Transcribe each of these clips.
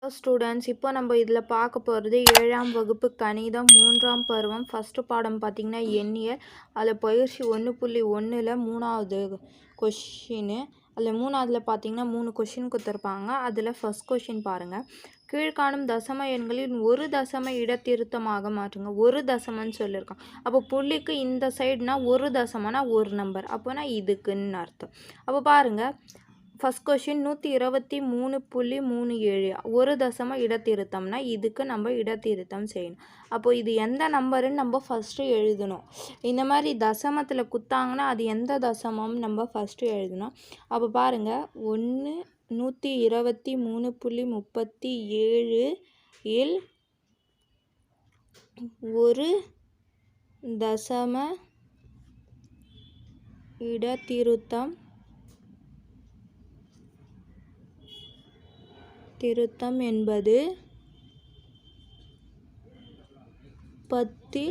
Hello students, இப்போ நம்ம இதில் பார்க்க போகிறது 7ஆம் வகுப்பு கணிதம் 3ஆம் பருவம் ஃபஸ்ட்டு பாடம் பார்த்திங்கன்னா எண்ணியல். அதில் பயிற்சி 1.1ல் 3வது கொஷின்னு. அதில் 3வதுல பார்த்திங்கன்னா 3 கொஷின் கொடுத்துருப்பாங்க. அதில் ஃபஸ்ட் கொஷின் பாருங்கள். கீழ்காணும் தசம எண்களில் ஒரு தசம இடத்திருத்தமாக மாற்றுங்க. ஒரு தசமன்னு சொல்லியிருக்கான். அப்போ புள்ளிக்கு இந்த சைடுனா ஒரு தசமனா ஒரு நம்பர், அப்போனா இதுக்குன்னு அர்த்தம். அப்போ பாருங்கள், ஃபஸ்ட் கொஷின் 123.37 ஒரு தசம இடத்திருத்தம்னா இதுக்கு நம்ம இடத்திருத்தம் செய்யணும். அப்போது இது எந்த நம்பருன்னு நம்ம ஃபஸ்ட்டு எழுதணும். இந்த மாதிரி தசமத்தில் குத்தாங்கன்னா அது எந்த தசமம் நம்ம ஃபஸ்ட்டு எழுதணும். அப்போ பாருங்கள், 123.37 இல் ஒரு தசம இடத்திருத்தம் என்பது 10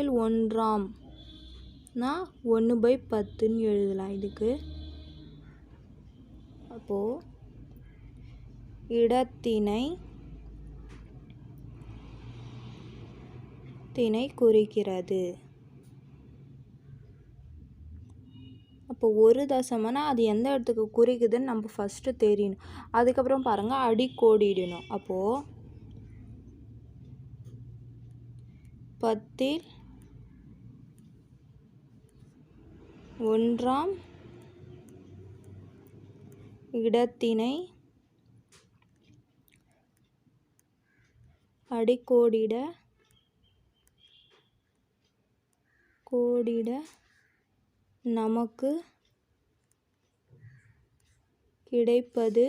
இல் 1 1/10ன்னு எழுதலாம் இதுக்கு. அப்போது இடத்தினை குறிக்கிறது. அப்போ ஒரு தசமனா அது எந்த இடத்துக்கு குறிக்குதுன்னு நம்ம ஃபஸ்ட்டு தெரியணும். அதுக்கப்புறம் பாருங்கள், அடிக்கோடிடணும். அப்போது 10 இல் 1 இடத்தினை அடிக்கோடிட நமக்கு கிடைப்பது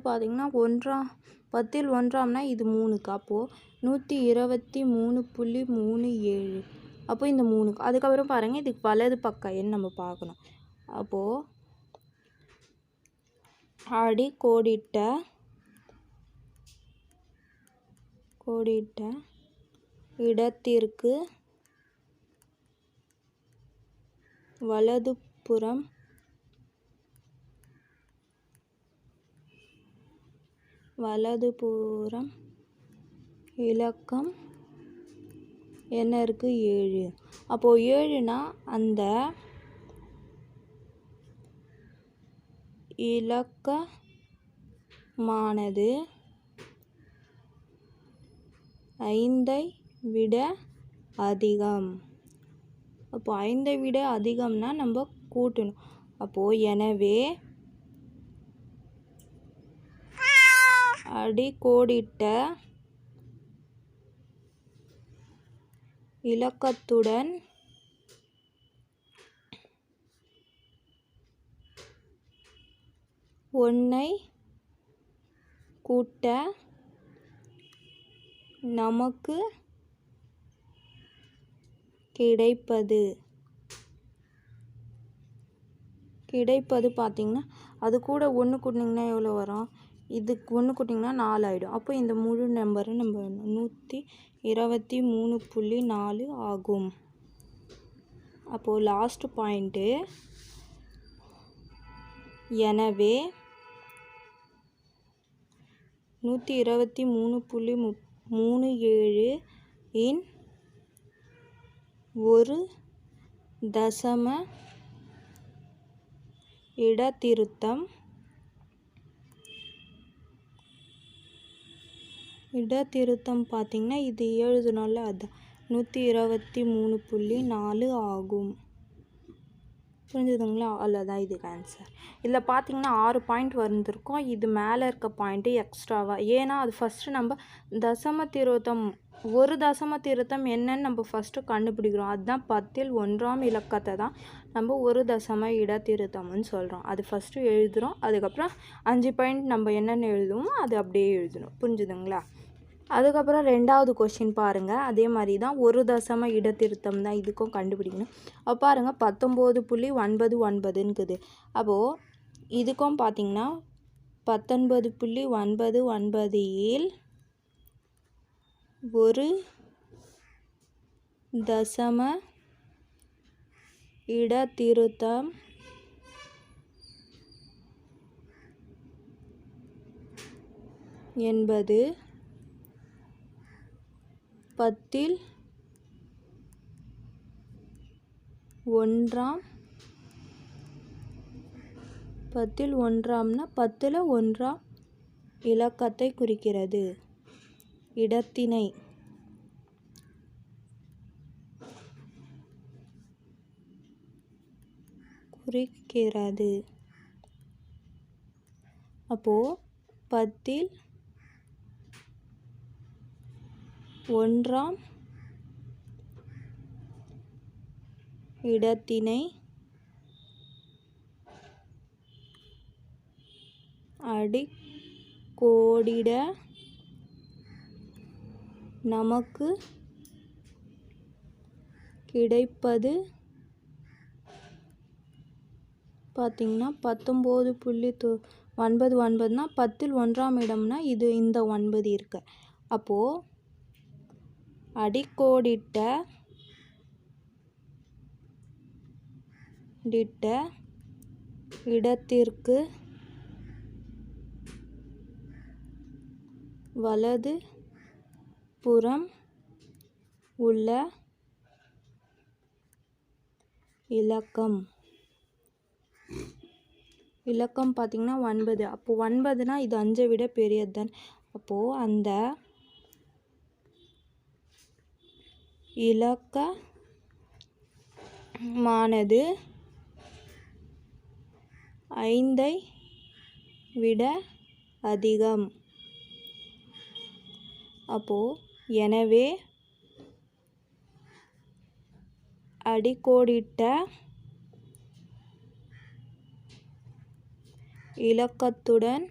பார்த்திங்கன்னா 10 இல் 1 இது 3க்கு. அப்போது 123.37 அப்போ இந்த 3க்கு. அதுக்கப்புறம் பாருங்கள், இதுக்கு வலது பக்கம் எண் நம்ம பார்க்கணும். அப்போது அடிக்கோடிட்ட இடத்திற்கு வலதுபுறம் இலக்கம் என்ன இருக்குது? 7. அப்போது 7னா அந்த இலக்கமானது 5ஐ விட அதிகம். அப்போ 5ஐ விட அதிகம்னா நம்ம கூட்டணும். அப்போது எனவே அடிக்கோடிட்ட இலக்கத்துடன் ஒன்றை கூட்ட நமக்கு கிடைப்பது பார்த்திங்கன்னா அது கூட 1 கூட்டினீங்கன்னா எவ்வளோ வரும்? இதுக்கு 1 கூட்டிங்கன்னா 4 ஆகிடும். அப்போ இந்த முழு நம்பரை நம்ம 123.4 ஆகும். அப்போது லாஸ்ட் பாயிண்ட்டு, எனவே 123.37 இன் ஒரு தசம இடத்திருத்தம் பார்த்திங்கன்னா இது எழுதணும்ல, அதுதான் 123.4 ஆகும். புரிஞ்சுதுங்களா? அவ்வளோதான் இதுக்கு ஆன்சர். இதில் பார்த்திங்கன்னா 6 பாயிண்ட் வந்திருக்கும். இது மேலே இருக்க பாயிண்ட்டு எக்ஸ்ட்ராவாக. ஏன்னா அது ஃபஸ்ட்டு நம்ம ஒரு தசம திருத்தம் என்னன்னு நம்ம ஃபஸ்ட்டு கண்டுபிடிக்கிறோம். அதுதான் 10 இல் 1ஆம் இலக்கத்தை தான் நம்ம ஒரு தசம இடத்திருத்தம்னு சொல்கிறோம். அது ஃபஸ்ட்டு எழுதுகிறோம். அதுக்கப்புறம் 5 பாயிண்ட் நம்ம என்னென்னு எழுதுவோமோ அது அப்படியே எழுதணும். புரிஞ்சுதுங்களா? அதுக்கப்புறம் 2வது கொஷின் பாருங்கள். அதே மாதிரி தான் ஒரு தசம இடத்திருத்தம் தான் இதுக்கும் கண்டுபிடிக்கணும். அப்போ பாருங்கள், 19.99ன்னுக்குது. அப்போது இதுக்கும் பார்த்திங்கன்னா 19.99 இல் ஒரு தசம இடத்திருத்தம் என்பது 10ல் 1ஆம் 10ல் 1ஆம்னா 10ல் 1ஆம் இலக்கத்தை குறிக்கிறது. இடத்தினை குறிக்கிறது. அப்போ 10ல் 1ஆம் இடத்தினை அடிக்கோடிட நமக்கு கிடைப்பது பார்த்திங்கன்னா 19.99னா 10ல் 1ஆம் இடம்னா இது இந்த 9 இருக்கு. அப்போது அடிக்கோடிட்ட இடத்திற்கு வலது புறம் உள்ள இலக்கம் பார்த்திங்கன்னா 9. அப்போது 9னா இது 5 விட பெரியது தான். அப்போது அந்த இலக்கமானது 5ஐ விட அதிகம். அப்போது எனவே அடிக்கோடிட்ட இலக்கத்துடன்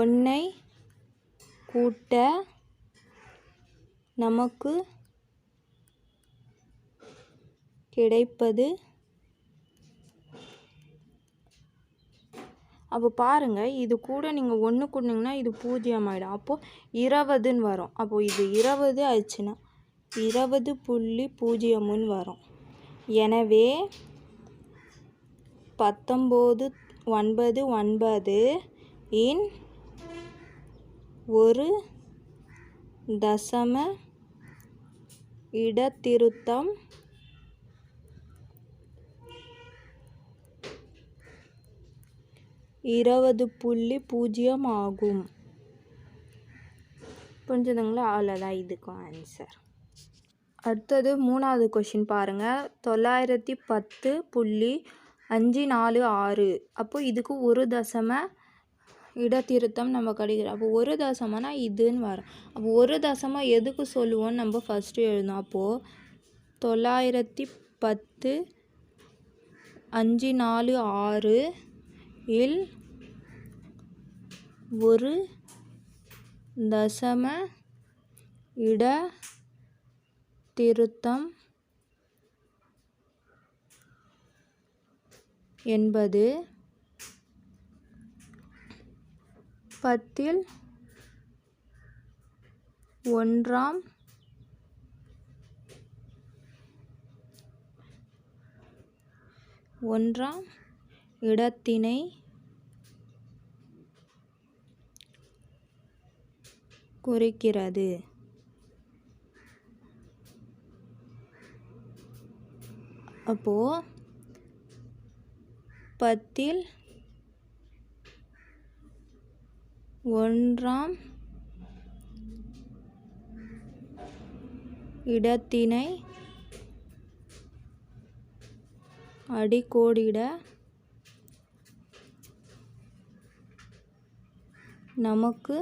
ஒன்றை கூட்ட நமக்கு கிடைப்பது. அப்போ பாருங்கள், இது கூட நீங்கள் 1 கூட்டினீங்கன்னா இது 0 ஆகிடும். அப்போது 20ன்னு வரும். அப்போது இது 20 ஆயிடுச்சுன்னா 20.0 வரும். எனவே 19.99 இன் ஒரு தசம இடத்திருத்தம் 20.0 ஆகும். புரிஞ்சுதுங்களா? அவ்வளோதான் இதுக்கு ஆன்சர். அடுத்தது 3வது கொஷின் பாருங்கள். 910.546. அப்போது இதுக்கு ஒரு தசம இடத்திருத்தம் நம்ம கிடைக்கிறோம். அப்போ ஒரு தசமனா இதுன்னு வரும். அப்போ ஒரு தசமம் எதுக்கு சொல்லுவோன்னு நம்ம ஃபஸ்ட்டு எழுதணும். அப்போது 910.546 இல் ஒரு தசம இடத்திருத்தம் என்பது 10ல் 1ஆம் இடத்தினை குறிக்கிறது. அப்போது 10ல் 1ஆம் இடத்தினை அடிக்கோடிட நமக்கு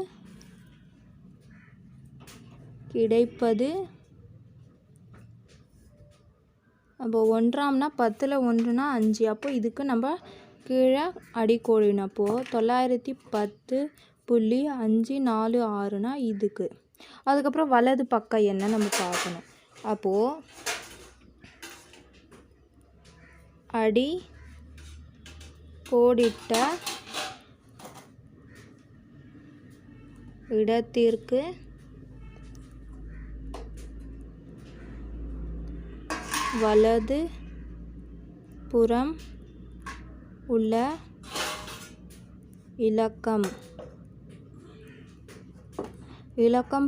கிடைப்பது. அப்போ 1ஆம்னா 10ல் 1னா 5. அப்போ இதுக்கு நம்ம கீழே அடிக்கோடினோம். அப்போது 910.546னா இதுக்கு. அதுக்கப்புறம் வலது பக்கம் என்ன நம்ம பார்க்கணும். அப்போது அடிக்கோடிட்ட இடத்திற்கு வலது புறம் உள்ள இலக்கம்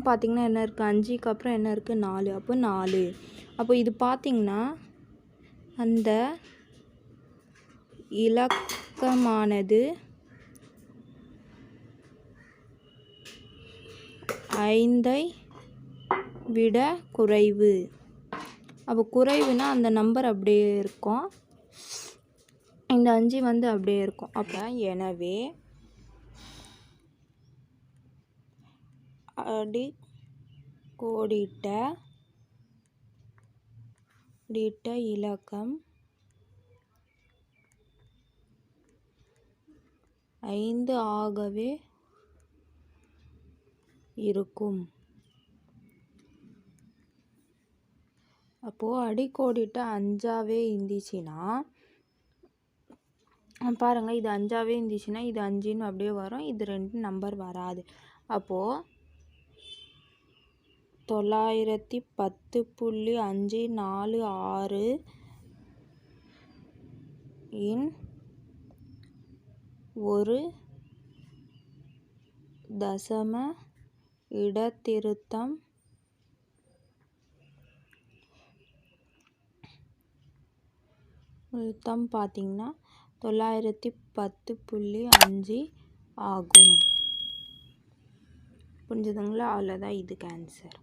பார்த்திங்கன்னா என்ன இருக்குது, 5க்கு அப்புறம் என்ன இருக்குது, 4. அப்போ 4. அப்போ இது பார்த்திங்கன்னா அந்த இலக்கமானது 5ஐ விட குறைவு. அப்போ குறைவுனா அந்த நம்பர் அப்படியே இருக்கும், இந்த 5 வந்து அப்படியே இருக்கும். அப்போ எனவே அடி கோடிட்ட இலக்கம் 5 ஆகவே இருக்கும். அப்போது அடிக்கோடிட்ட 5ஆவே இருந்துச்சுன்னா பாருங்கள், இது 5ஆவே இருந்துச்சுன்னா இது 5ன்னு அப்படியே வரும், இது 2 நம்பர் வராது. அப்போது 910.546 இன் ஒரு தசம இடத்திருத்தம் பார்த்திங்கன்னா 910.5 ஆகும். புரிஞ்சுதுங்களா? அவ்வளோதான் இதுக்கு ஆன்சர்.